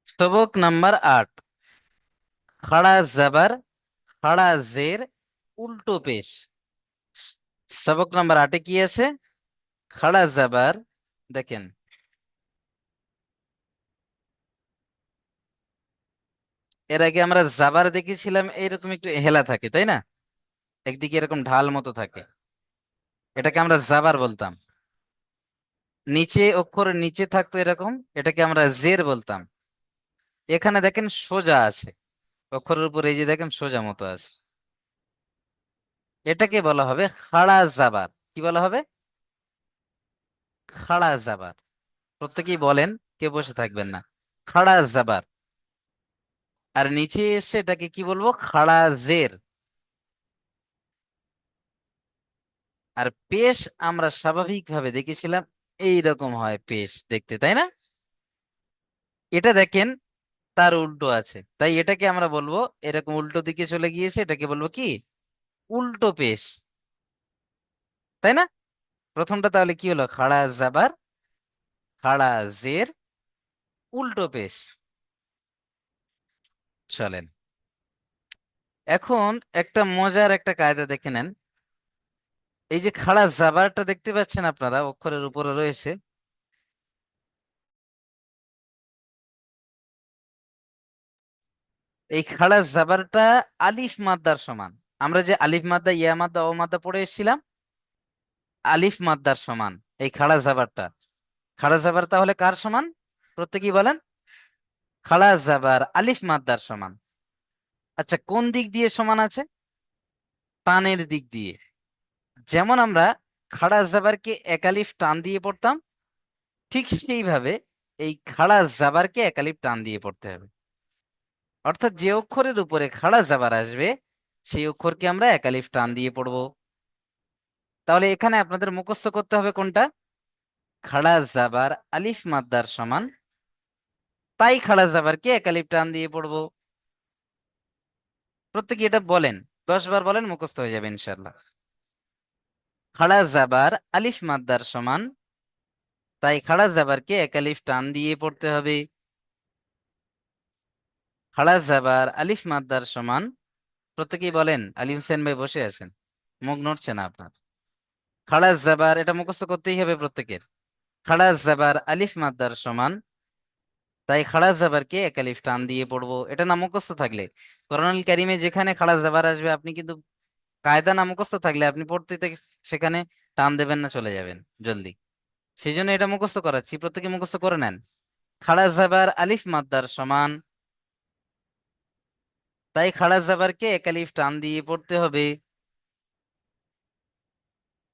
सबक नंबर 8। खड़ा जबर, खड़ा জের, উল্টো পেশ। সবক নাম্বার 8-এ কি আছে? খাড়া জাবার। দেখেন, এর আগে আমরা জাবার দেখেছিলাম এরকম একটু হেলা থাকে, তাই না? একদিকে এরকম ঢাল মতো থাকে, এটাকে আমরা জাবার বলতাম। নিচে অক্ষরের নিচে থাকতো এরকম, এটাকে আমরা জের বলতাম। এখানে দেখেন সোজা আছে, অক্ষরের উপর এই যে দেখেন সোজা মতো আছে, এটাকে বলা হবে খাড়া জাবার। কি বলা হবে? খাড়া জাবার। প্রত্যেকেই বলেন, কেউ বসে থাকবেন না। খাড়া জাবার। আর নিচে এসে এটাকে কি বলবো? খাড়া জের। আর পেশ আমরা স্বাভাবিকভাবে দেখেছিলাম এই রকম হয় পেশ দেখতে, তাই না? এটা দেখেন তার উল্টো আছে, তাই এটাকে আমরা বলবো এরকম উল্টো দিকে চলে গিয়েছে, এটাকে বলবো কি? উল্টো পেশ, তাই না? প্রথমটা তাহলে কি হলো? খাড়া জাবার, খাড়া জের, উল্টো পেশ। চলেন এখন একটা মজার একটা কায়দা দেখে নেন। এই যে খাড়া জাবারটা দেখতে পাচ্ছেন আপনারা অক্ষরের উপরে রয়েছে, এই খাড়া জাবারটা আলিফ মাদ্দার সমান। আমরা যে আলিফ মাদ্দা, ইয়া মাদ্দা, ও মাদ্দা পড়ে এসেছিলাম, আলিফ মাদ্দার সমান এই খাড়া জাবারটা। খাড়া জাবার তাহলে কার সমান? প্রত্যেকেই বলেন। খাড়া জাবার আলিফ মাদ্দার সমান। আচ্ছা, কোন দিক দিয়ে সমান আছে? টানের দিক দিয়ে। যেমন আমরা খাড়া জাবারকে এক আলিফ টান দিয়ে পড়তাম, ঠিক সেইভাবে এই খাড়া জাবারকে এক আলিফ টান দিয়ে পড়তে হবে। অর্থাৎ যে অক্ষরের উপরে খাড়া জাবার আসবে সেই অক্ষরকে আমরা এক আলিফ টান দিয়ে পড়বো। তাহলে এখানে আপনাদের মুখস্থ করতে হবে কোনটা? খাড়া জাবার আলিফ মাদ্দার সমান, তাই খাড়া জাবারকে এক আলিফ টান দিয়ে পড়বো। প্রত্যেকে এটা বলেন, 10 বার বলেন, মুখস্থ হয়ে যাবে ইনশাল্লাহ। খাড়া জাবার আলিফ মাদ্দার সমান, তাই খাড়া জাবারকে এক আলিফ টান দিয়ে পড়তে হবে। খাড়া জাবার আলিফ মাদ্দার সমান। প্রত্যেকেই বলেন। আলী হোসেন ভাই বসে আছেন, মুখ নড়ছে না আপনার। খাড়া জাবার এটা মুখস্থ করতেই হবে প্রত্যেকের। খাড়া জাবার আলিফ মাদ্দার সমান, তাই খাড়া জাবারকে এক আলিফ টান দিয়ে পড়বো। এটা না মুখস্থ থাকলে, কোরআনুল কারিমে যেখানে খাড়া জাবার আসবে আপনি কিন্তু, কায়দা না মুখস্থ থাকলে আপনি পড়তে সেখানে টান দেবেন না, চলে যাবেন জলদি। সেই জন্য এটা মুখস্থ করাচ্ছি, প্রত্যেকে মুখস্থ করে নেন। খাড়া জাবার আলিফ মাদ্দার সমান, তাই খাড়া জাবারকে এক আলিফ টান দিয়ে পড়তে হবে।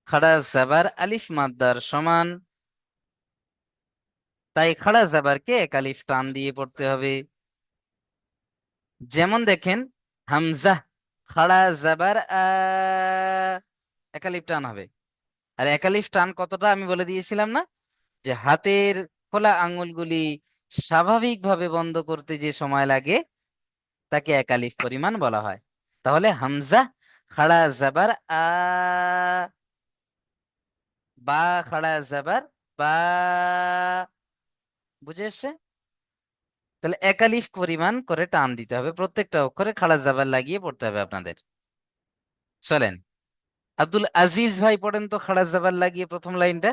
খাড়া জাবার আলিফ মাদ্দার সমান, তাই খাড়া জাবারকে এক আলিফ টান দিয়ে পড়তে হবে। যেমন দেখেন, হামজা খাড়া জাবার একালিফ টান হবে। আর একালিফ টান কতটা আমি বলে দিয়েছিলাম না, যে হাতের খোলা আঙ্গুলগুলি স্বাভাবিকভাবে বন্ধ করতে যে সময় লাগে তাকে একালিফ পরিমাণ বলা হয়। তাহলে হামজা খাড়া জাবার বা খাড়া জাবার বা, বুঝে এসছে? তাহলে একালিফ পরিমাণ করে টান দিতে হবে, প্রত্যেকটা অক্ষরে খাড়া জাবার লাগিয়ে পড়তে হবে আপনাদের। চলেন আব্দুল আজিজ ভাই পড়েন তো খাড়া জাবার লাগিয়ে প্রথম লাইনটা।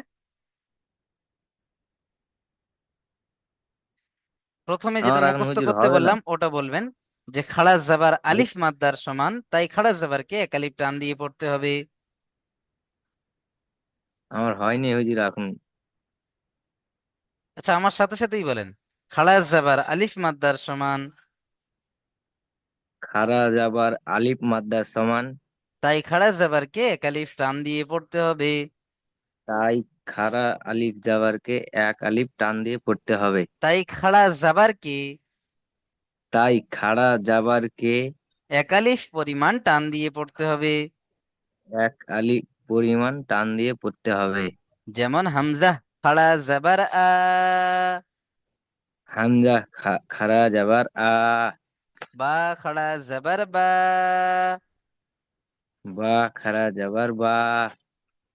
প্রথমে যেটা আমার এখন মুখস্থ হুজুর করতে হবে না। বললাম ওটা বলবেন, যে খাড়া জাবার আরে, আলিফ মাদ্দার সমান, তাই খাড়া জাবারকে এক আলিফ টান দিয়ে পড়তে হবে। আমার হয়নি হুজুর এখন। আচ্ছা, আমার সাথে সাথেই বলেন। খাড়া জাবার আলিফ মাদ্দার সমান, খারা যাবার আলিফ মাদ্দার সমান, তাই খাড়া জাবারকে এক আলিফ টান দিয়ে পড়তে হবে। তাই খারা আলিফ যাবারকে এক আলিফ টান দিয়ে পড়তে হবে। তাই খাড়া জাবারকে তাই খাড়া যাবারকে এক আলিফ পরিমাণ টান দিয়ে পড়তে হবে। এক আলিফ পরিমাণ টান দিয়ে পড়তে হবে। যেমন হামজা খাড়া জাবার হামজা খারা যাবার বা খাড়া জাবার বা, বা খারা যাবার বা,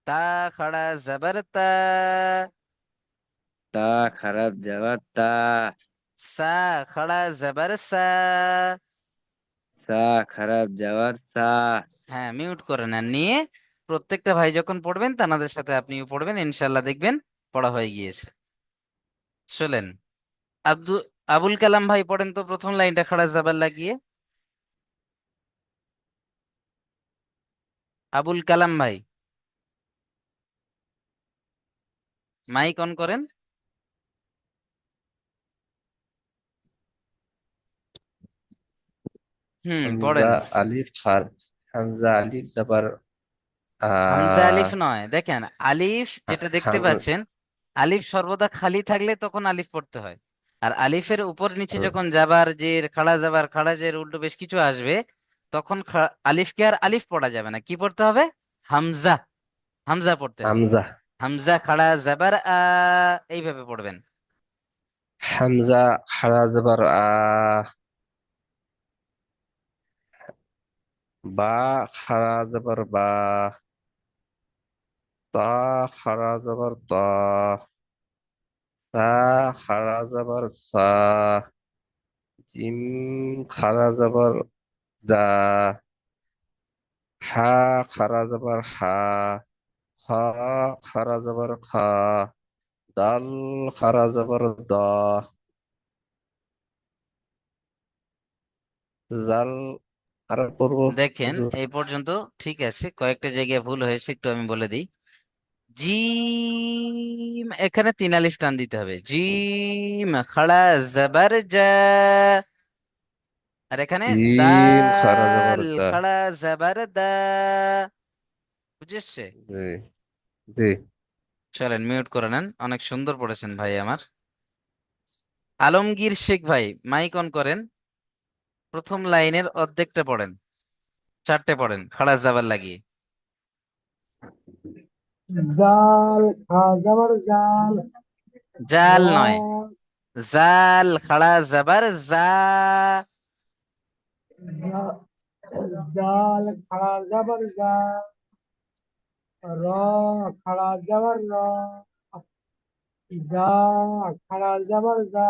তা খাড়া জাবার তা, তা খারা যাবার তা, সা খাড়া জাবার সা। সা খারাপ যাওয়ার সা। হ্যাঁ, মিউট করে নেন, নিয়ে প্রত্যেকটা ভাই যখন পড়বেন তানাদের সাথে আপনিও পড়বেন, ইনশাল্লাহ দেখবেন পড়া হয়ে গিয়েছে। চলেন, আব্দুল আবুল কালাম ভাই পড়েন তো প্রথম লাইনটা খাড়া জাবার লাগিয়ে। আবুল কালাম ভাই, মাইক অন করেন। হামজা পড়েন। আলিফ খার হামজা আলিফ জাবার হামজা আহ আলিফ নয়, দেখেন আলিফ যেটা দেখতে হাম পাচ্ছেন, আলিফ সর্বদা খালি থাকলে তখন আলিফ পড়তে হয়। আর আলিফের উপর নিচে যখন জাবার জের খাড়া জাবার খাড়া জের উল্টো বেশ কিছু আসবে, তখন আলিফকে আর আলিফ পড়া যাবে না, কি পড়তে হবে? হামজা। হামজা পড়তে হবে। হামজা হামজা খাড়া জাবার এইভাবে পড়বেন। হামজা খারা জাবার বা খারা জাবার বা তা খারা জাবার তা সা খারা জাবার সা জিম খারা জাবার জা হা খারা জাবার হা খা খারা জাবার খা দাল খারা জাবার দা জাল আর পড়বো দেখেন হুজুর। এই পর্যন্ত ঠিক আছে, কয়েকটা জায়গায় ভুল হয়েছে, একটু আমি বলে দিই। জিম, এখানে তিন আলিফ টান দিতে হবে, জিম খাড়া জাবার জা। আর এখানে জিম খারা জাবার দাল দা খাড়া জাবার দা। বুঝেছে? জি জি। চলেন মিউট করে নেন, অনেক সুন্দর পড়েছেন ভাই আমার। আলমগীর শেখ ভাই, মাইক অন করেন। প্রথম লাইনের অর্ধেকটা পড়েন, চারটে পড়েন খাড়া জাবার লাগিয়ে। জাল খা যাবার জাল র জাল নয়, জাল খাড়া জাবার জা। জা- জাল খাড়া যাবার জা র খাড়া যাবার র জা খাড়া যাবার জা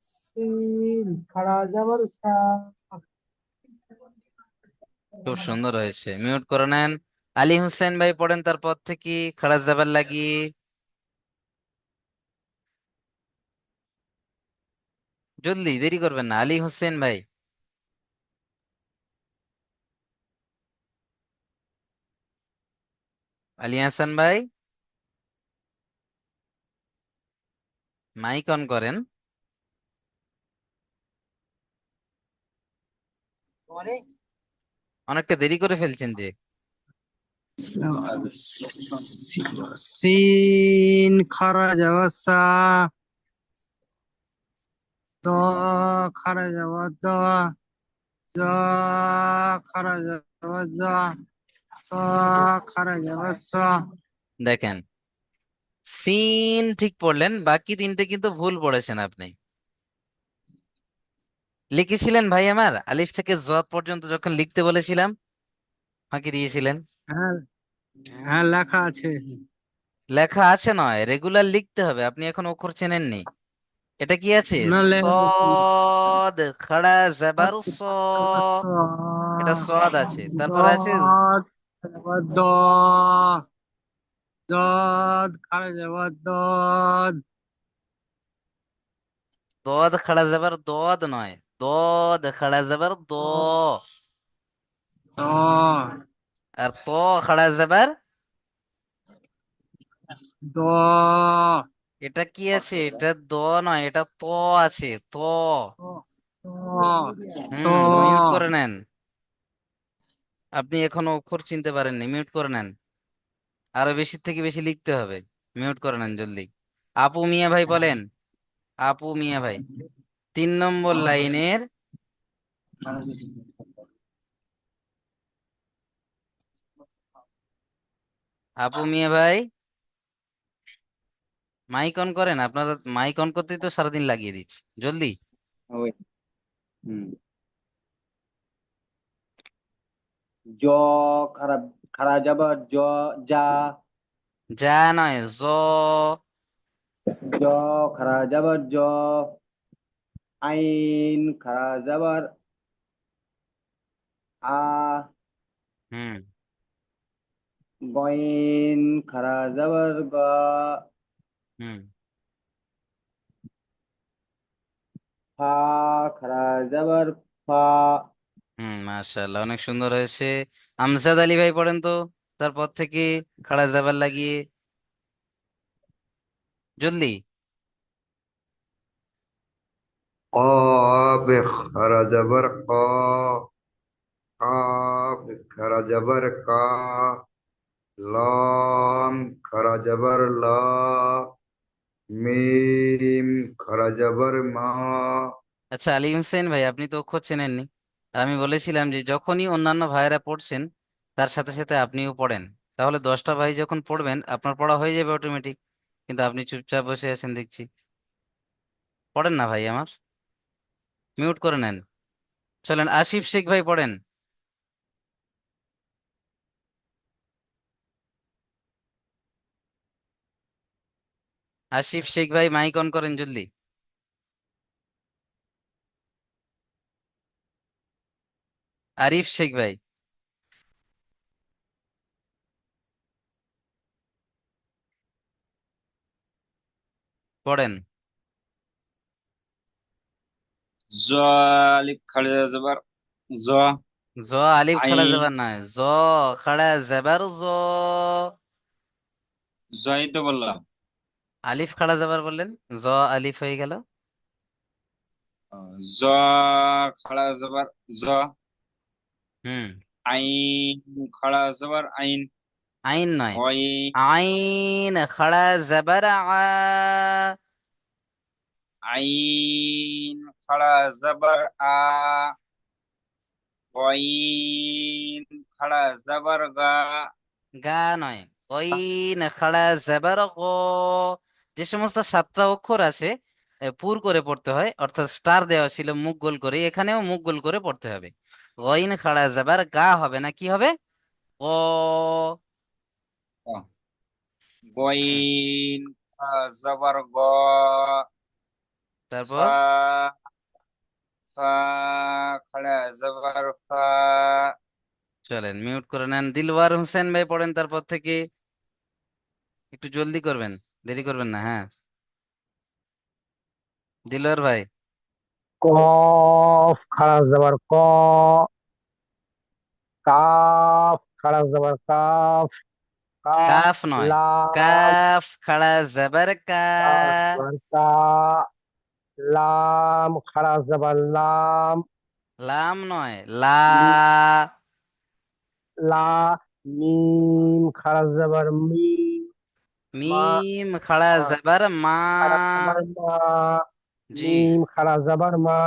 সিন খাড়া যাবার সা। খুব সুন্দর হয়েছে, মিউট করে নেন। আলী হোসেন ভাই পড়েন তারপর থেকে খাড়া জাবার লাগিয়ে। জলদি, দেরি করবেন না, আলী হোসেন ভাই। আলী হাসান ভাই, মাইক অন করেন। অনেকটা দেরি করে ফেলছেন যে। সিন খারা যাওয়া সা দ খারা যাওয়া দ জ খারা যাওয়া জ স খারা যাওয়া স। দেখেন, সিন ঠিক পড়লেন, বাকি তিনটে কিন্তু ভুল পড়েছেন আপনি। লিখেছিলেন ভাই আমার, আলিফ থেকে জ পর্যন্ত যখন লিখতে বলেছিলাম ফাঁকি দিয়েছিলেন। হ্যাঁ হ্যাঁ লেখা আছে। লেখা আছে নয়, রেগুলার লিখতে হবে, আপনি এখন অক্ষর চেনেননি। এটা কি আছে? না লেখা সদ খাড়া জাবার স। এটা সদ আছে, তারপরে আছে দদ তারপর দ দদ খারা যাওয়া দদ দদ খাড়া যাবার দদ নয়, দদ খাড়া যাবার দ। দ আর ত খাড়া যাবার। দ এটা কি আছে? এটা দ নয়, এটা ত আছে, ত। ত মিউট করে নেন। আপনি এখনো অক্ষর চিনতে পারেননি, মিউট করে নেন। আরো বেশি থেকে বেশি লিখতে হবে, মিউট করে নেন জলদি। আপু মিয়া ভাই বলেন। আপু মিয়া ভাই, 3 নম্বর লাইনের। আপু মিয়া ভাই, মাইক অন করেন, আপনারা মাইক অন করতেই তো সারাদিন লাগিয়ে দিচ্ছি, জলদি। ওই হুম জ খারাপ খারাপ যাবার জ যা যা নয়, জ। জ খারা যাবার জ, আইন খারা যাবার আ, হুম গইন খারা যাবার গ, হুম ফা খারা যাবার ফা। মাশাআল্লাহ, অনেক সুন্দর হয়েছে। আমজাদ আলী ভাই পড়েন তো, তারপর থেকে খাড়া জাবার লাগিয়ে, জলদি। قاف خرج برقا قاف خرج برقا لام خرج برلا মিম খরা মা। আচ্ছা, আলী হোসেন ভাই, আপনি তো অক্ষর চেনেননি। আর আমি বলেছিলাম যে যখনই অন্যান্য ভাইয়েরা পড়ছেন তার সাথে সাথে আপনিও পড়েন, তাহলে 10টা ভাই যখন পড়বেন আপনার পড়া হয়ে যাবে অটোমেটিক। কিন্তু আপনি চুপচাপ বসে আছেন দেখছি, পড়েন না ভাই আমার, মিউট করে নেন। চলেন আসিফ শেখ ভাই পড়েন। আসিফ শেখ ভাই মাইক অন করেন জলদি। আরিফ শেখ ভাই পড়েন। জ আলিফ খাড়া যাবার জ, জ আলিফ খাড়া আইন যাবার নয়, জ খাড়া যাবার জ। জই তো বললাম। আলিফ খাড়া যাবার বললেন, জ আলিফ হয়ে গেল। জ খাড়া যাবার জ, হুম আইন খাড়া যাবার আইন, আইন নয়, গইন আইন খাড়া যাবার আ। আইন খাড়া যাবার আ, গইন খাড়া যাবার গা। গা নয়, কইন খাড়া যাবার গ। যে সমস্ত 7টা অক্ষর আছে পুর করে পড়তে হয়, অর্থাৎ স্টার দেওয়া ছিল মুখ গোল করে, এখানেও মুখ গোল করে পড়তে হবে। গইন খাড়া যাবার গা হবে না, কি হবে? গ। হুম, গইন খাড়া যাবার গ, তারপর ফা ফা খাড়া যাবার ফা। চলেন মিউট করে নেন। দিলওয়ার হোসেন ভাই পড়েন তারপর থেকে, একটু জলদি করবেন, দেরি করবেন না, হ্যাঁ। দিলওয়ার ভাই কফ খারাজ যাবার ক, কাফ খারাজ যাবার কাফ, কাফ কাফ নয়, লাম কাফ খাড়া যাবার কা। খারাজ যাবার কা, লাম খারাজ যাবার লাম, লাম নয়, লা। মি- লা, মিম খারাজ যাবার মি, মা মিম খাড়া মা যাবার মা। খারাজ যাবার মা, জি, মিম খারাজ যাবার মা।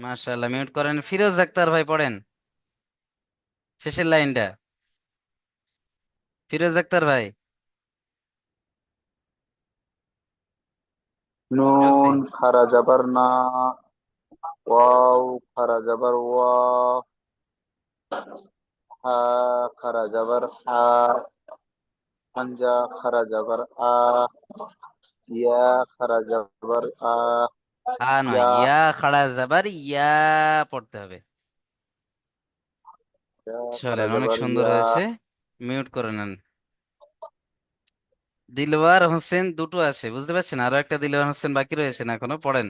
মাশাআল্লাহ, মিউট করেন। ফিরোজ ডাক্তার ভাই পড়েন শেষের লাইনটা। ফিরোজ ডাক্তার ভাই জলদি। নুন খারা যাবার না, ওয়াও খারা যাবার ওয়া, হা খারা যাবার হা, হামজা খারা যাবার আ, ইয়া খারা যাবার আ, আ নয়, ইয়া ইয়া খাড়া যাবার ইয়া পড়তে হবে। ইয়া খারা চলেন, অনেক যাবার সুন্দর ইয়া। হয়েছে, মিউট করে নেন। দিলওয়ার হোসেন দুটো আছে বুঝতে পারছেন, আরো একটা দিলওয়ার হোসেন বাকি রয়েছেন, এখনো পড়েন।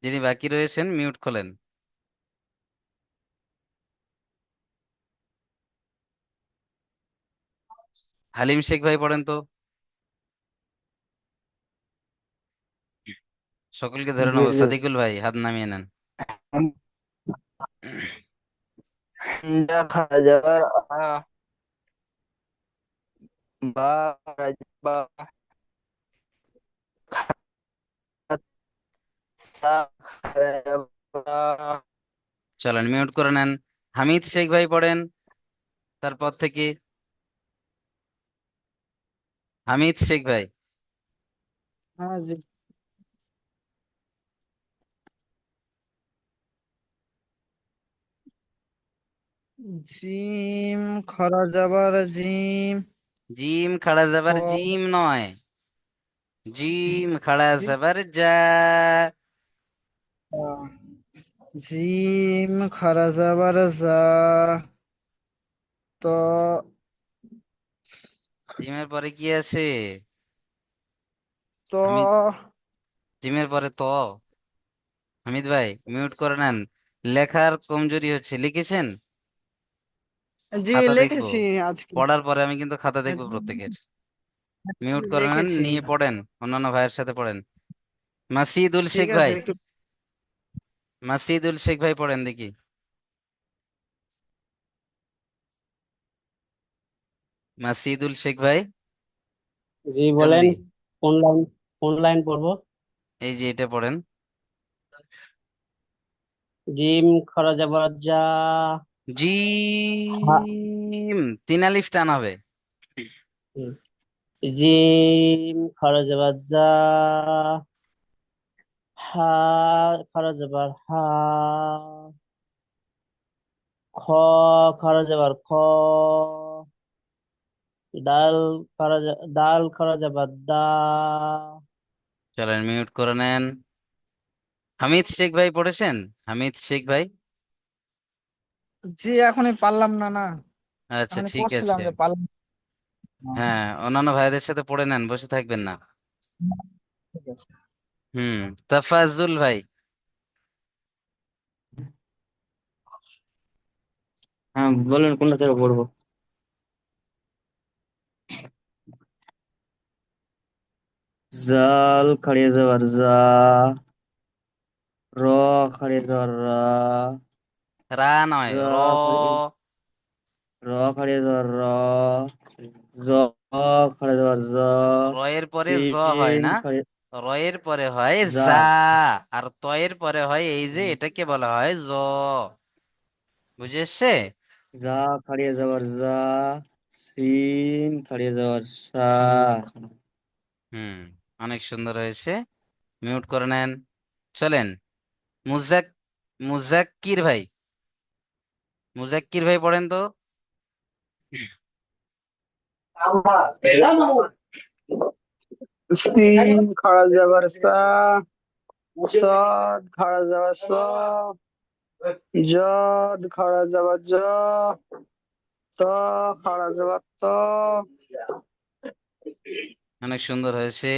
যিনি বাকি রয়েছেন মিউট খোলেন। হালিম শেখ ভাই পড়েন তো, সকলকে ধরে জি নেবো। জি। সাদিকুল ভাই হাত নামিয়ে নেন। হামজা খারা যাবার আ, বা খারা যাবার খা, সা খারা যাবার আ, চলেন মিউট করে নেন। হামিদ শেখ ভাই পড়েন তারপর থেকে, হামিদ শেখ ভাই। হ্যাঁ জি। জিম খরা যাবার জিম, জিম খাড়া যাবার খ জিম নয়, জিম খাড়া জি- যাবার যা। আহ, জিম খারা যাবার যা। তো জিমের পরে কি আছে? তো আমি জিমের পরে তো। হামিদ ভাই মিউট করে নেন, লেখার কমজোরি হচ্ছে। লিখেছেন? জি খাতা দেখবো, লিখেছি আজকে। পড়ার পরে আমি কিন্তু খাতা দেখবো প্রত্যেকের। মিউট করে নেন, লিখেছি। নিয়ে পড়েন, অন্যান্য ভাইয়ের সাথে পড়েন। মাসিদুল ঠিক শেখ আছে ভাই, একটু। মাসিদুল শেখ ভাই পড়েন দেখি। মাসিদুল শেখ ভাই জি বলেন, জলদি। কোন লাইন পড়বো? এই যে এটা পড়েন। জিম খরা যাবার যা। হা- জিম, তিন আলিফ টান হবে। হুম। জিম খরা যাবার যা। হা খরা যাবার হা। খ খরা যাবার খ। দাল খরা যাবার দা। চলেন মিউট করে নেন। হামিদ শেখ ভাই পড়েছেন? হামিদ শেখ ভাই। জি এখনই পারলাম না না। আচ্ছা এখনই ঠিক পড়ছিলাম আছে। যে পারলাম না। হ্যাঁ, অন্যান্য ভাইদের সাথে পড়ে নেন, বসে থাকবেন না। ঠিক আছে। হুম, তাফাজুল ভাই। হ্যাঁ বলেন কোনটা থেকে পড়বো? জাল খাড়িয়ে যাবার যা। র খাড়িয়ে যাবার রা। রা নয়, জা র। র খাড়িয়ে যাবার র। জ খাড়িয়ে যাবার জ। র এর পরে জ হয় সিন না, খাড়িয়ে র এর পরে হয় যা। যা। আর ত এর পরে হয় এই যে, এটাকে বলা হয় জ। বুঝে এসছে? যা খাড়িয়ে যাবার যা। সিন খাড়িয়ে যাবার সা। হুম, অনেক সুন্দর হয়েছে। মিউট করে নেন। চলেন, মুজাক মুজাক্কির ভাই, মুজাক্কির ভাই পড়েন তো। সিন খাড়া যাবার সা, সদ খাড়া যাবার স, জদ খাড়া যাবার জ, ত খাড়া যাবার ত। অনেক সুন্দর হয়েছে।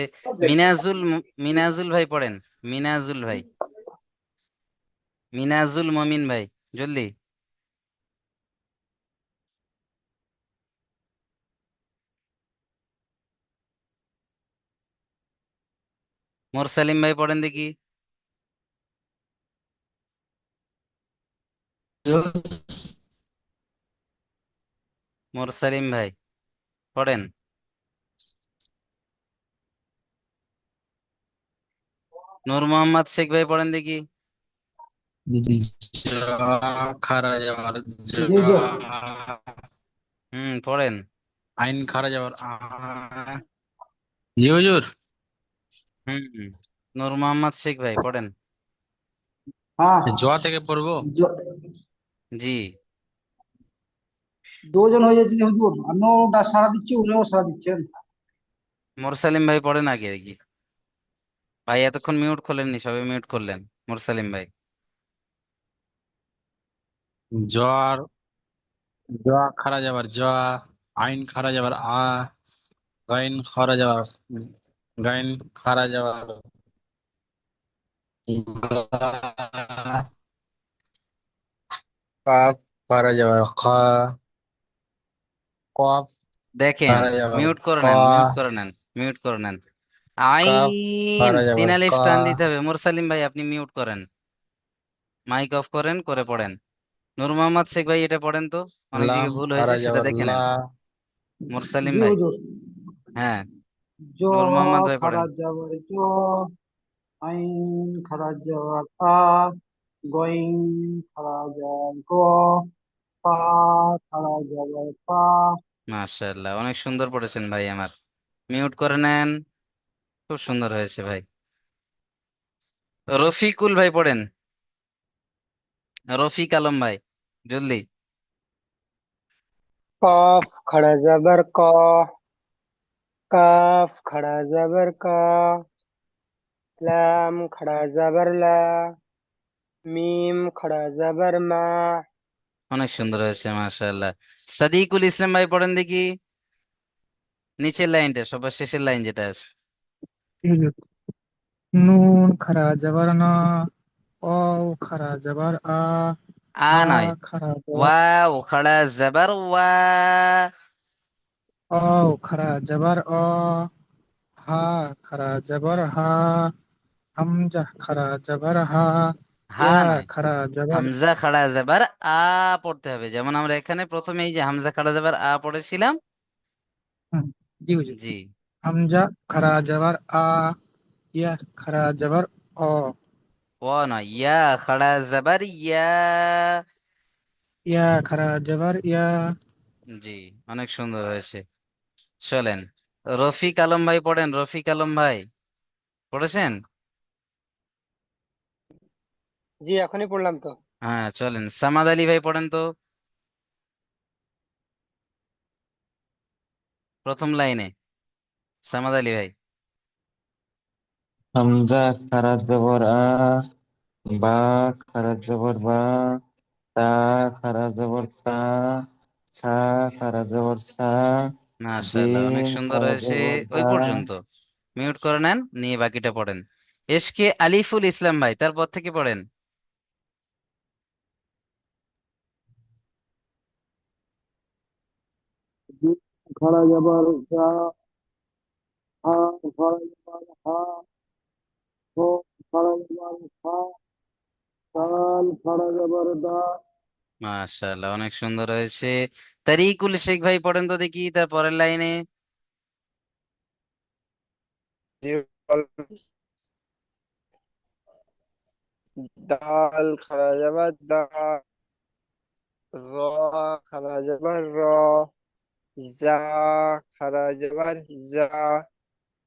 মিনাজুল ভাই পড়েন। মিনাজুল ভাই, মিনাজুল মমিন ভাই, জলদি। মোরসালিম ভাই পড়েন দেখি। মোরসালিম ভাই পড়েন। নূর মোহাম্মদ শেখ ভাই পড়েন দেখি। জ খারা যাবার জ। জি জি। হুম, পড়েন। আইন খারা যাবার আ। জি হুজুর। হুম, নূর মোহাম্মদ শেখ ভাই পড়েন। হ্যাঁ। জ থেকে পড়বো। জ- জি। দুজন হয়ে যাচ্ছে হুজুর, আমিও সারা দিচ্ছি উনিও সারা দিচ্ছেন। মোরসালিম ভাই পড়েন আগে দেখি। ভাই এতক্ষণ মিউট খোলেননি, সবে মিউট করলেন। মোরসালিম ভাই। জ্বর, জ খারা যাবার জ। আইন খারা যাবার আ। গাইন খারা যাবার গাইন খারা যাবার গা। কাপ খারা যাবার খা। কফ দেখেন, খারা যাবার মিউট করে ক। নেন, মিউট করে নেন, মিউট করে নেন। কাপ আইন, খারা তিন যাবার ক। আলিফ টান দিতে হবে। মোরসালিম ভাই আপনি মিউট করেন, মাইক অফ করেন, করে পড়েন। নূর মোহাম্মদ শেখ ভাই এটা পড়েন তো, অনেক লাম জায়গায় ভুল হয়েছে খারা সেটা যাবার দেখে লা। নেন। মোরসালিম জি ভাই। হুজুর। হ্যাঁ, জ নূর মোহাম্মদ ভাই পড়েন। খারাজ যাবার জ, আইন খারাজ যাবার আ, গইন খারাজ যাবার গ, পা খারাজ যাবার পা। মাশাআল্লাহ, অনেক সুন্দর পড়েছেন ভাই আমার। মিউট করে নেন, খুব সুন্দর হয়েছে ভাই। রফিকুল ভাই পড়েন। রফিক আলম ভাই, জলদি। কফ খাড়া যাবার ক, কাফ খাড়া জবর কা, লাম খাড়া জবর লা, মিম খাড়া জবর মা। অনেক সুন্দর হয়েছে, মাশাআল্লাহ। সাদিকুল ইসলাম ভাই পড়েন দেখি নিচের লাইনটা, সবার শেষের লাইন যেটা আছে। নুন খারা জবর না, ওয়াও খারা জবর আ, আ হা নয়, খারা জবর ওয়াও খাড়া জবর ওয়া। ওয়াও খারা জবর অ, হা খারা জবর হা, হামজা খারা জবর হা, হা ইয়া নয়, খারা জবর হামজা খাড়া জবর আ পড়তে হবে। যেমন আমরা এখানে প্রথমে এই যে হামজা খাড়া জবর আ পড়েছিলাম। হুম, জি হুজুর। জি, হামজা খারা জবর আ, ইয়া খারা জবর অ, ও নয়, ইয়া খাড়া জবর ইয়া। ইয়া খারা জবর ইয়া। জি, অনেক সুন্দর হয়েছে। চলেন, রফিক আলম ভাই পড়েন। রফিক আলম ভাই পড়েছেন? জি এখনই পড়লাম তো। হ্যাঁ, চলেন সামাদ আলী ভাই পড়েন তো প্রথম লাইনে। সামাদ আলী ভাই। হামজা খারা জবর আ, বা খারা জবর বা, তা খারা জবর তা, ছা খারা জবর সা, মাশাআল্লাহ, অনেক জিম সুন্দর খারা হয়েছে। জবর ওই দা। পর্যন্ত মিউট করে নেন, নিয়ে বাকিটা পড়েন। এসকে আলিফুল ইসলাম ভাই, তারপর থেকে পড়েন। জিম খাড়া জবর জা, হা খাড়া জবর হা, হো খাড়া জবর হা, দাল খাড়া জবর দা। মাশাআল্লাহ, অনেক সুন্দর হয়েছে। তারিকুল শেখ ভাই পড়েন তো দেখি তার পরের লাইনে। দাল খাড়া জবর দা, র খাড়া জবর র, জা খাড়া জবর জা,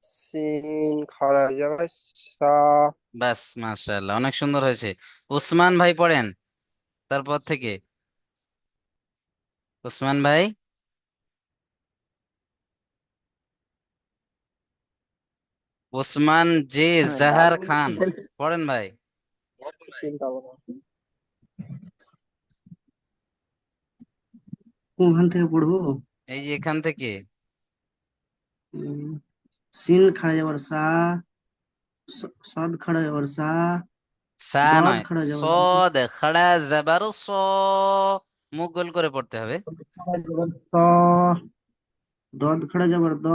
সিন খাড়া জবর সা। বাস, মাশাআল্লাহ, অনেক সুন্দর হয়েছে। ওসমান ভাই পড়েন তারপর থেকে। ওসমান ভাই। ওসমান জে জাহার খান পড়েন ভাই। কোনখান থেকে পড়বো? এই যে এখান থেকে। উম, সিন খাড়া যাবার সা, সদ খাড়া যাবার সা, সা দদ নয়, খাড়া যাবার সদ খাড়া জাবার স। মুখ গোল করে পড়তে হবে। খাড়া যাবার ত, দদ খাড়া যাবার দ,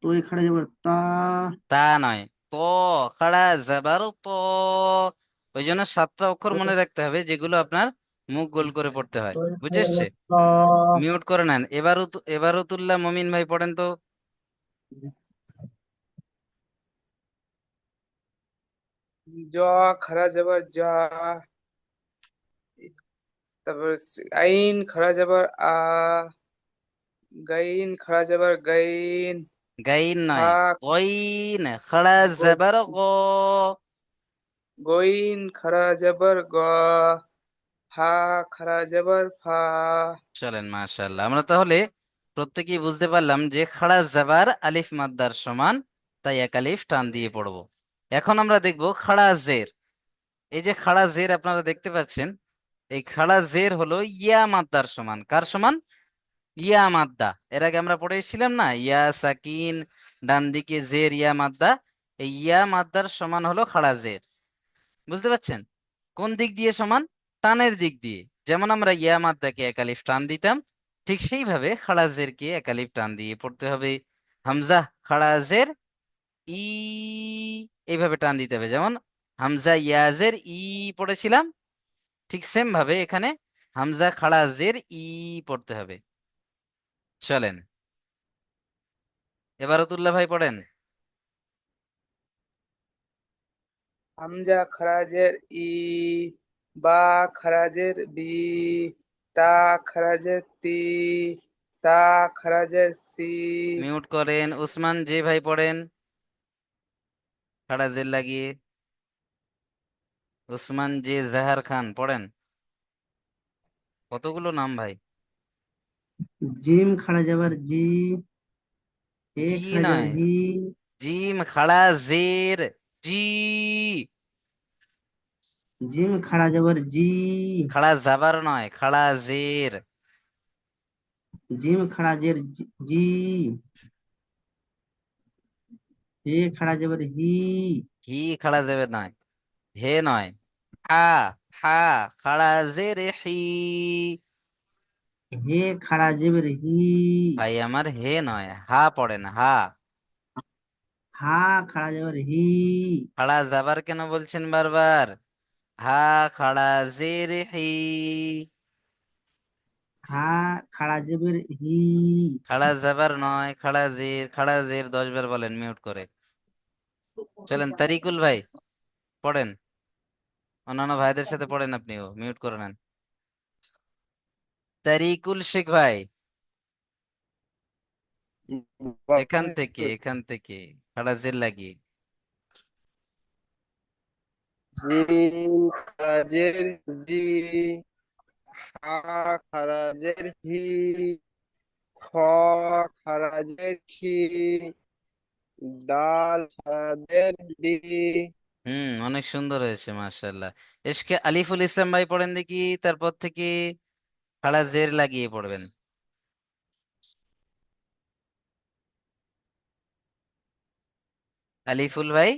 তই খাড়া যাবার তা, তা নয়, তো খাড়া জাবার তো। ওই জন্য 7টা অক্ষর মনে রাখতে হবে যেগুলো আপনার মুখ গোল করে পড়তে হয়। তই খাড়া বুঝে এসছে? যাবার ত। মিউট করে নেন। এবারতুল্লাহ মমিন ভাই পড়েন তো। জ খারা জবর জা, তারপর আইন খারা জবর আ, গাইন খারা জবর গাইন, গাইন নয়, হা কইন খাড়া গ- জাবার গ। গইন খারা জবর গ, হা খারা জবর ফা। চলেন, মাশাআল্লাহ। আমরা তাহলে প্রত্যেকেই বুঝতে পারলাম যে খাড়া জাবার আলিফ মাদ্দার সমান, তাই এক আলিফ টান দিয়ে পড়বো। এখন আমরা দেখব খাড়া জের। এই যে খাড়া জের আপনারা দেখতে পাচ্ছেন, এই খাড়া জের হলো ইয়া মাদ্দার সমান। কার সমান? ইয়া মাদ্দা। এর আগে আমরা পড়েছিলাম না, ইয়া সাকিন, ডান দিকে জের ইয়া মাদ্দা। এই ইয়া মাদ্দার সমান হলো খাড়া জের। বুঝতে পারছেন? কোন দিক দিয়ে সমান? টানের দিক দিয়ে। যেমন আমরা ইয়া মাদ্দাকে এক আলিফ টান দিতাম, ঠিক সেইভাবে খাড়া জেরকে এক আলিফ টান দিয়ে পড়তে হবে। হামজা খাড়া জের ই, এইভাবে টান দিতে হবে। যেমন হামজা ইয়াজের ই পড়েছিলাম, ঠিক সেম ভাবে এখানে হামজা খাড়া জের ই পড়তে হবে। চলেন, এবারতুল্লাহ ভাই পড়েন। হামজা খারাজের ই, বা খারাজের বি, তা খারাজের তি, সা খারাজের সি। মিউট করেন। উসমান যে ভাই পড়েন খাড়া জের লাগিয়ে। উসমান জে জাহার খান পড়েন। কতগুলো নাম ভাই! জিম খাড়া যাবার জি, হে জি খাড়া নয়, জবর হি, জিম খাড়া জের, জি। জিম খাড়া জবর জি, খাড়া জাবার নয়, খাড়া জের। জিম খাড়া জের জি, হে খাড়া জবর হি, হি খাড়া জের নয়, হে নয়, হা, হা খাড়া জের হি। হে খাড়া জবর হি, ভাই আমার হে নয়, হা পড়েন, হা। হা খাড়া জবর হি, খাড়া যাবার কেন বলছেন বারবার? হা খাড়া জের হি। হা খাড়া জবর হি, খাড়া যাবার নয়, খাড়া জের, খাড়া জের 10 বার বলেন মিউট করে। চলেন তারিকুল ভাই পড়েন, অন্যান্য ভাইদের সাথে পড়েন, আপনিও মিউট করে নেন। তারিকুল শেখ ভাই, এখান থেকে, এখান থেকে খাড়া জের লাগিয়ে। জিম খারাজের জি, হা খারাজের হি, খ খারাজের খি, দাল খারাজের ডি। অনেক সুন্দর হয়েছে মাশাআল্লাহ। এসকে আলিফুল ইসলাম ভাই পড়েন দেখি, তারপর থেকে খাড়া জের লাগিয়ে পড়বেন। আলিফুল ভাই,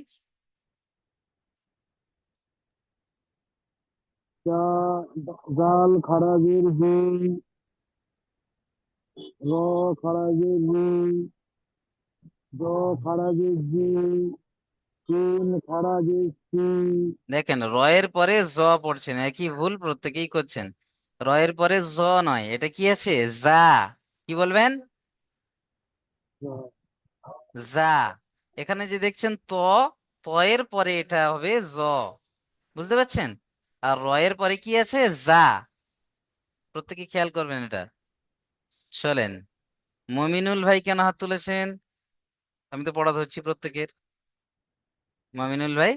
জাল খাড়া জের হি, র খাড়া জের রি, জ খাড়া জের জি, সিন খাড়া জের সি। দেখেন রয়ের পরে জ পড়ছেন, একই ভুল প্রত্যেকেই করছেন। রয়ের পরে জ নয়, এটা কি আছে, যা। কি বলবেন? যা। এখানে যে দেখছেন ত, ত এর পরে এটা হবে জ, বুঝতে পারছেন? আর রয়ের পরে কি আছে, যা। প্রত্যেকে খেয়াল করবেন এটা। চলেন, মমিনুল ভাই কেন হাত তুলেছেন? আমি তো পড়া ধরছি প্রত্যেকের। মমিনুল ভাই,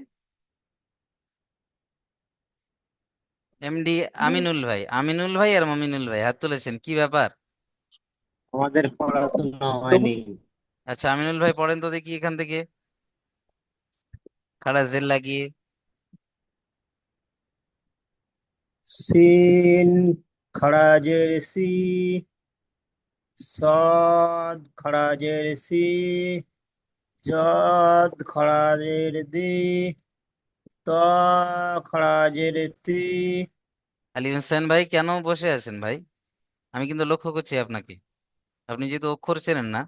এমডি আমিনুল ভাই, আমিনুল ভাই আর মমিনুল ভাই হাত তুলেছেন, কি ব্যাপার? আমাদের পড়াশোনা হয়নি। আচ্ছা আমিনুল ভাই পড়েন তো দেখি এখান থেকে, খাড়া জেল লাগিয়ে। সিন খরাজের সি, সদ খরাজের সি, জদ খরাজের দি, ত খরাজের তি। আলী হোসেন ভাই কেন বসে আছেন ভাই? আমি কিন্তু লক্ষ্য করছি আপনাকে। আপনি যেহেতু অক্ষর চেনেন না,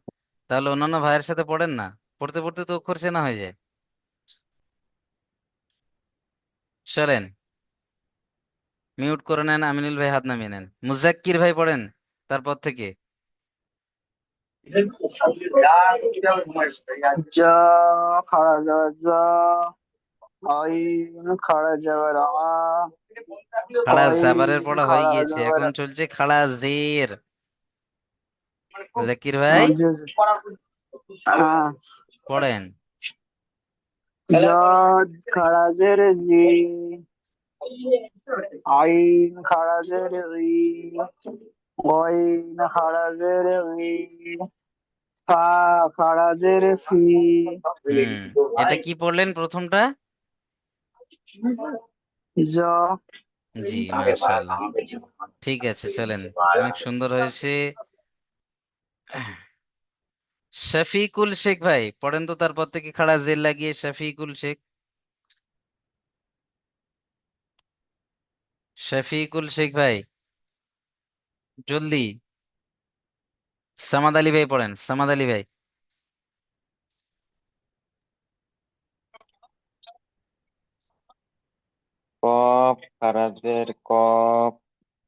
তাহলে অন্যান্য ভাইয়ের সাথে পড়েন না। পড়তে পড়তে তো অক্ষর চেনা হয়ে যায়। চলেন, মিউট করে নেন, আমিনুল ভাই হাত নামিয়ে নেন। মুজাক্কির ভাই পড়েন তারপর থেকে। জা খাড়া জবর জা, আইন খাড়া জবর আ, খাড়া জাবারের গইন পড়া হয়ে খাড়া গিয়েছে, জবর এখন চলছে খাড়া জের। জাকির ভাই হ্যাঁ, পড়েন। জদ খাড়া জের জি, আইন খাড়া জের ই, গইন খাড়া জের ই, ফা খাড়া জের ফি। হুম এটা কি পড়লেন প্রথমটা? জ জি মাশাআল্লাহ, ঠিক আছে চলেন, অনেক সুন্দর হয়েছে। শফিকুল শেখ ভাই পড়েন তো তারপর থেকে, খাড়া জের লাগিয়ে। শফিকুল শেখ, শফিকুল শেখ ভাই জলদি। সামাদ আলী ভাই পড়েন, সামাদ আলী ভাই। কফ খারাজের কফ,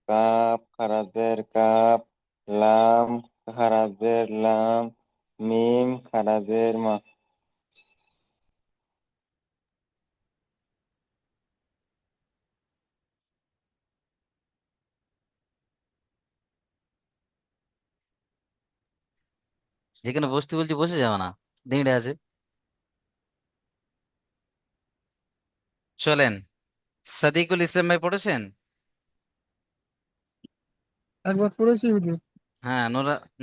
কাপ খারাজের কাপ, লাম খারাজের লাম, মিম খারাজের মা। যেখানে বসতে বলছি বসে যাও না, দাঁড়িয়ে আছে। চলেন, সাদিকুল ইসলাম ভাই পড়েছেন? একবার পড়েছি হুজুর। হ্যাঁ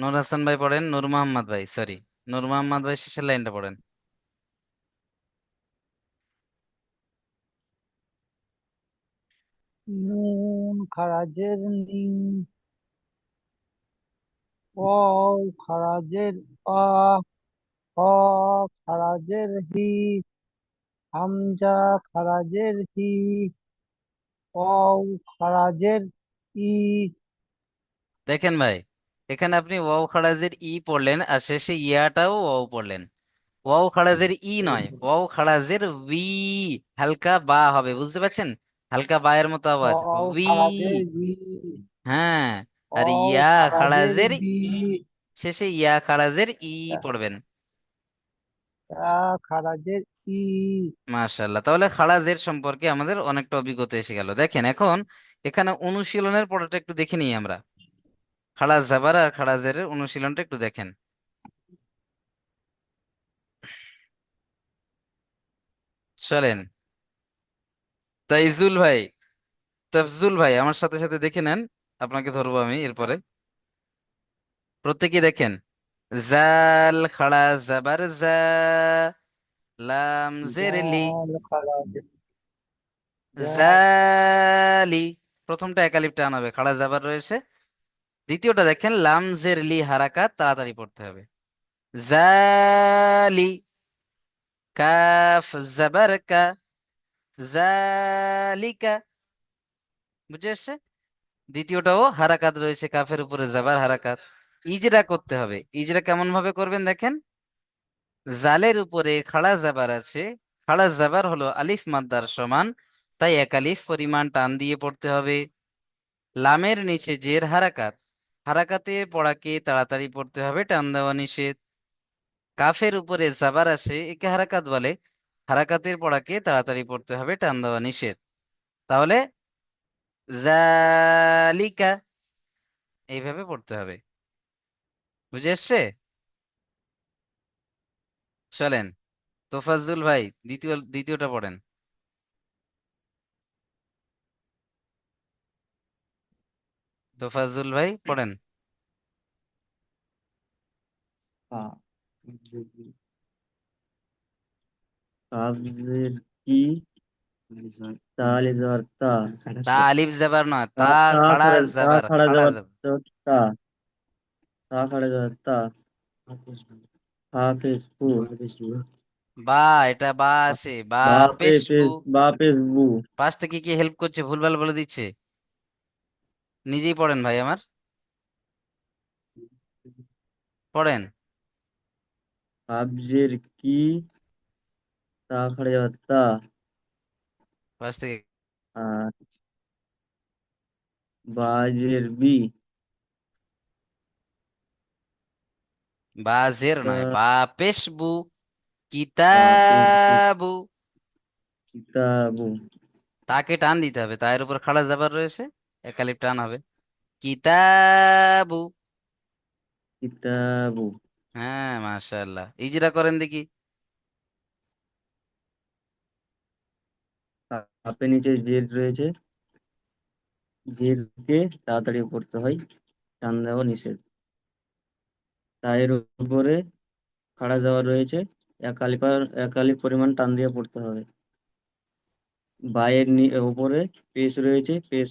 নূর হাসান ভাই পড়েন, নূর মোহাম্মদ ভাই, সরি। নূর মোহাম্মদ ভাই শেষের লাইনটা পড়েন। নুন খারাজের নি, ওয়াও খারাজের আ, হ খারাজের হি, হামজা খারাজের হি, ওয়াও খারাজের ই। দেখেন ভাই, এখানে আপনি ওয়াও খাড়াজের ই পড়লেন আর শেষে ইয়াটাও ওয়াও পড়লেন। ওয়াও খাড়াজের ই নয়, ওয়াও খাড়াজের উই। হালকা বা হবে, বুঝতে পারছেন? হালকা বায়ের মতো আওয়াজ, ওয়াও উই। খারাজের বি, হ্যাঁ। আর ওয়াও ইয়া খারাজের খাড়াজের বি, ই, শেষে ইয়া খাড়াজের ই পড়বেন। তা খারাজের ই। মাশাআল্লাহ, তাহলে খাড়াজের সম্পর্কে আমাদের অনেকটা অভিজ্ঞতা এসে গেল। দেখেন এখন এখানে অনুশীলনের পড়াটা একটু দেখে নিই আমরা। খাড়াজ জাবার আর খাড়াজের অনুশীলনটা একটু দেখেন। চলেন, তাইজুল ভাই, তাফজুল ভাই আমার সাথে সাথে দেখে নেন। আপনাকে ধরবো আমি এরপরে। প্রত্যেকে দেখেন, জাল খাড়া জাবার জা, লাম জের লি, জাল খারাজের জাল, জালি। প্রথমটা একালিফ টান হবে, খাড়া জাবার রয়েছে। দ্বিতীয়টা দেখেন, লাম জের লি হারাকাত, তাড়াতাড়ি পড়তে হবে। জালি, কাফ জাবার কা, জালিকা। বুঝে আসছে? দ্বিতীয়টাও হারাকাত রয়েছে, কাফের উপরে জাবার হারাকাত। ইজরা করতে হবে। ইজরা কেমন ভাবে করবেন দেখেন, জালের উপরে খাড়া জাবার আছে। খাড়া জাবার হলো আলিফ মাদ্দার সমান, তাই এক আলিফ পরিমাণ টান দিয়ে পড়তে হবে। লামের নিচে জের হারাকাত, হারাকাতে পড়াকে তাড়াতাড়ি পড়তে হবে, টান দেওয়া নিষেধ। কাফের উপরে জাবার আছে, একে হারাকাত বলে, হারাকাতের পড়াকে তাড়াতাড়ি পড়তে হবে, টান দেওয়া নিষেধ। তাহলে জালিকা, এইভাবে পড়তে হবে। বুঝে এসছে? চলেন, তোফাজ্জুল ভাই দ্বিতীয়টা পড়েন। তোফাজ্জুল ভাই পড়েন। কাবজের কি, তাহলে যাবার তা, তা আলিফ জাবার নয়, তা তা তা খাড়া খাড়া তা জাবার, খাড়া খাড়া যাবার জাবার। তা, তা খাড়া যাবার তা, হাফেজপুর, বা, এটা বা আছে, বা বাপে পেশবু। পেশ বাপেশ বু, পাশ থেকে কি হেল্প করছে, ভুলভাল বলে দিচ্ছে? নিজেই পড়েন ভাই আমার, পড়েন। কাবজের কি, তা খাড়া যাবার তা, পাশ থেকে আর বাজের বি, বা জের তা নয়, বা পেশবু, বাপেশ বু, কিতাবু। কিতাবু, তাকে টান দিতে হবে, তার উপর খাড়া জাবার রয়েছে, একালিপ টান হবে। কিতাবু। কিতাবু। হ্যাঁ, মাশাআল্লাহ, ইজরা করেন দেখি। কাপের নিচে জের রয়েছে, জেরকে তাড়াতাড়ি পড়তে হয়, টান দেওয়া নিষেধ। তায়ের উপরে খাড়া যাওয়া রয়েছে, একালি পরিমাণ টান দিয়ে পড়তে হবে। বায়ের উপরে পেশ রয়েছে, পেশ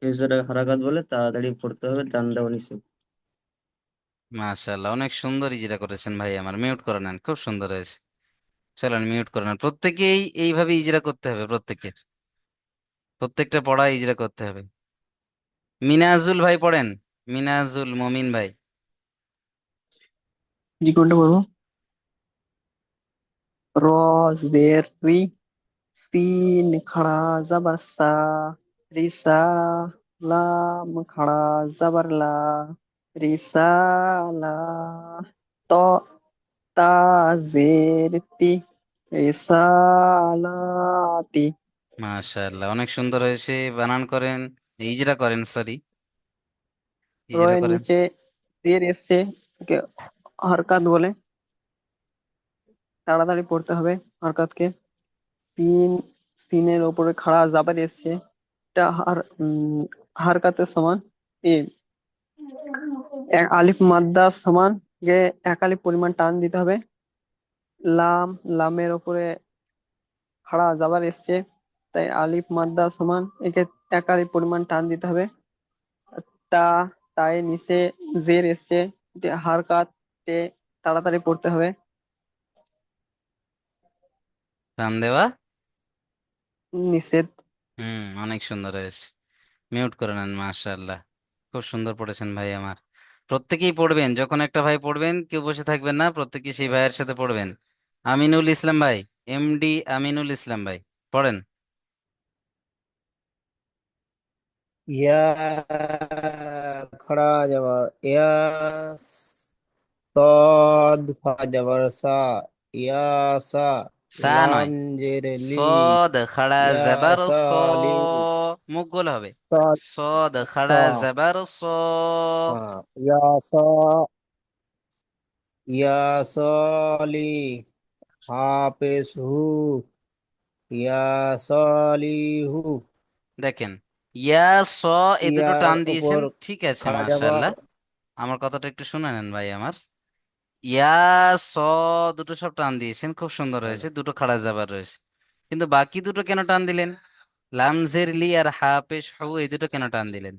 যেটা হারাকাত বলে, তাড়াতাড়ি পড়তে হবে, টান দেওয়া নিষেধ। মাশাআল্লাহ, অনেক সুন্দর ইজরা করেছেন ভাই আমার। মিউট করে নেন, খুব সুন্দর হয়েছে। চলেন মিউট করে নেন। প্রত্যেকেই এইভাবে ইজরা করতে হবে, প্রত্যেকের, প্রত্যেকটা পড়া ইজরা করতে হবে। মিনাজুল ভাই পড়েন। মিনাজুল মমিন ভাই। জি, কোনটা বলবো? র, জের রি, সিন খাড়া জাবার সা, রিসা, লাম খাড়া জাবার লা, রিসালা, ত, তা, জের তি, রিসালাতি। মাশাআল্লাহ, অনেক সুন্দর হয়েছে। বানান করেন, ইজরা করেন, সরি, ইজরা রয়ের করেন। নিচে জের এসছে, ওকে হরকাত বলে, তাড়াতাড়ি পড়তে হবে হরকাতকে। সিন, সিনের ওপরে খাড়া জাবার এসছে, এটা হারকাতের সমান। এ আলিফ মাদ্দা সমান, একে একালি পরিমাণ টান দিতে হবে। লাম, লামের ওপরে খাড়া জাবার এসছে, তাই আলিফ মাদ্দা সমান, একে একালি পরিমাণ টান দিতে হবে। তা, তাই নিচে জের এসছে, এটা হারকাত, টে তাড়াতাড়ি পড়তে হবে। টান দেওয়া নিষেধ। অনেক সুন্দর হয়েছে। মিউট করে নেন, মাশাআল্লাহ। খুব সুন্দর পড়েছেন ভাই আমার। প্রত্যেকেই পড়বেন, যখন একটা ভাই পড়বেন কেউ বসে থাকবেন না, প্রত্যেকেই সেই ভাইয়ের সাথে পড়বেন। আমিনুল ইসলাম ভাই, এমডি আমিনুল ইসলাম ভাই, পড়েন। ইয়া খড়া যাবার ইয়া, সদ খড়া যাবার সা, ইয়াসা, সা নয়, লাম জের লি, সদ খাড়া জাবার স, ইয়াসালি, মুখ গোল হবে। সদ সদ স, খাড়া জাবার স। ইয়াসা, ইয়াসালি, হাফেজ হু, ইয়াসালিহু। দেখেন, ইয়া স, এ দুটো ইয়ার টান উপর দিয়েছেন, ঠিক আছে, খাড়া যাবার, মাশাআল্লাহ। আমার কথাটা একটু শুনে নেন ভাই আমার। ইয়া, স, দুটো সব টান দিয়েছেন, খুব সুন্দর হয়েছে, দুটো খাড়া জাবার রয়েছে। কিন্তু বাকি দুটো কেন টান দিলেন? লামজের লি আর হা পেশ হু, এই দুটো কেন টান দিলেন?